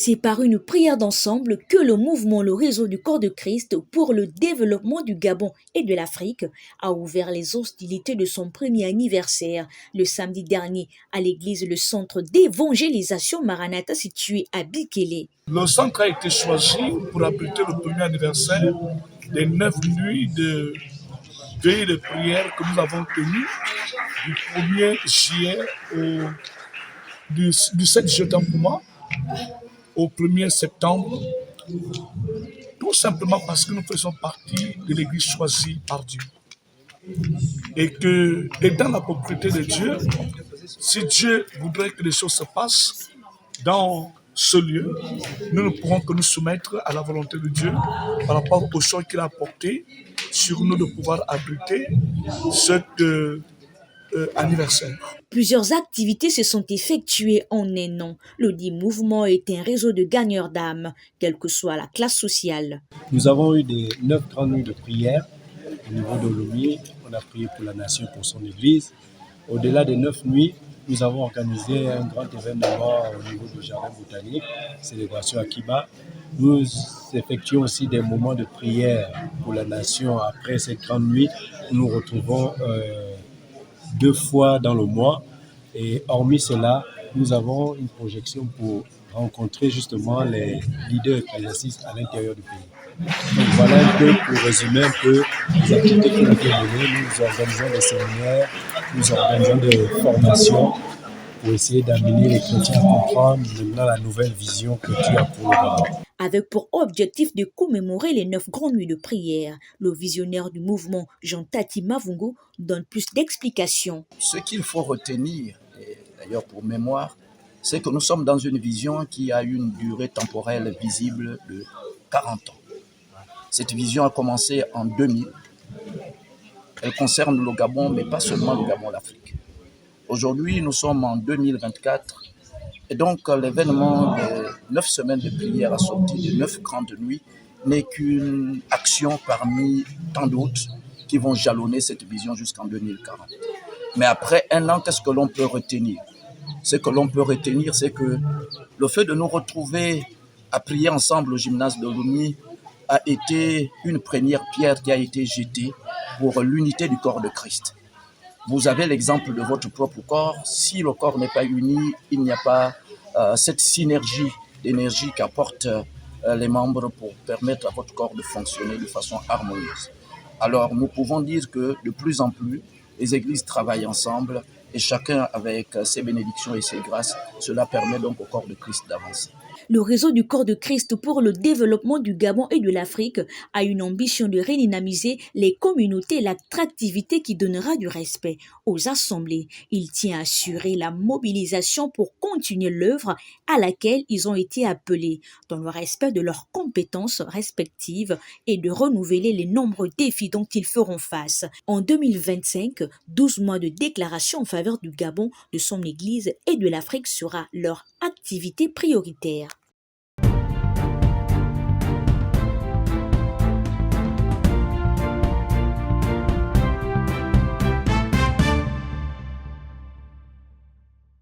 C'est par une prière d'ensemble que le mouvement Le Réseau du Corps de Christ pour le développement du Gabon et de l'Afrique a ouvert les hostilités de son premier anniversaire le samedi dernier à l'église Le Centre d'évangélisation Maranatha situé à Bikele. Le centre a été choisi pour abriter le premier anniversaire des 9 nuits de veille de prière que nous avons tenues du 1er juillet du 7 juillet pour moi, au 1er septembre, tout simplement parce que nous faisons partie de l'église choisie par Dieu. Et dans la propriété de Dieu, si Dieu voudrait que les choses se passent dans ce lieu, nous ne pourrons que nous soumettre à la volonté de Dieu par rapport au choix qu'il a porté sur nous de pouvoir abriter cet anniversaire. Plusieurs activités se sont effectuées en un an. Le dit mouvement est un réseau de gagneurs d'âme, quelle que soit la classe sociale. Nous avons eu des 9 grandes nuits de prière au niveau de l'OMI. On a prié pour la nation, pour son église. Au-delà des 9 nuits, nous avons organisé un grand événement au niveau du jardin botanique, célébration Akiba. Nous effectuons aussi des moments de prière pour la nation après cette grande nuit. Nous nous retrouvons 2 fois dans le mois. Et hormis cela, nous avons une projection pour rencontrer justement les leaders ecclésiastiques à l'intérieur du pays. Donc voilà un peu pour résumer un peu les activités qui ont été menées. Nous organisons des séminaires, nous organisons des formations pour essayer d'amener les chrétiens à comprendre maintenant la nouvelle vision que Dieu a pour le Gabon. Avec pour objectif de commémorer les 9 grandes nuits de prière, le visionnaire du mouvement Jean Tati Mavungo donne plus d'explications. Ce qu'il faut retenir, et d'ailleurs pour mémoire, c'est que nous sommes dans une vision qui a une durée temporelle visible de 40 ans. Cette vision a commencé en 2000. Elle concerne le Gabon, mais pas seulement le Gabon, l'Afrique. Aujourd'hui, nous sommes en 2024. Et donc, l'événement des 9 semaines de prière assorties de 9 grandes nuits n'est qu'une action parmi tant d'autres qui vont jalonner cette vision jusqu'en 2040. Mais après un an, qu'est-ce que l'on peut retenir? Ce que l'on peut retenir, c'est que le fait de nous retrouver à prier ensemble au gymnase de l'OMI a été une première pierre qui a été jetée pour l'unité du corps de Christ. Vous avez l'exemple de votre propre corps. Si le corps n'est pas uni, il n'y a pas cette synergie d'énergie qu'apportent les membres pour permettre à votre corps de fonctionner de façon harmonieuse. Alors, nous pouvons dire que de plus en plus, les églises travaillent ensemble et chacun avec ses bénédictions et ses grâces. Cela permet donc au corps de Christ d'avancer. Le réseau du corps de Christ pour le développement du Gabon et de l'Afrique a une ambition de redynamiser les communautés et l'attractivité qui donnera du respect aux assemblées. Il tient à assurer la mobilisation pour continuer l'œuvre à laquelle ils ont été appelés, dans le respect de leurs compétences respectives et de renouveler les nombreux défis dont ils feront face. En 2025, 12 mois de déclaration en faveur du Gabon, de son Église et de l'Afrique sera leur activité prioritaire.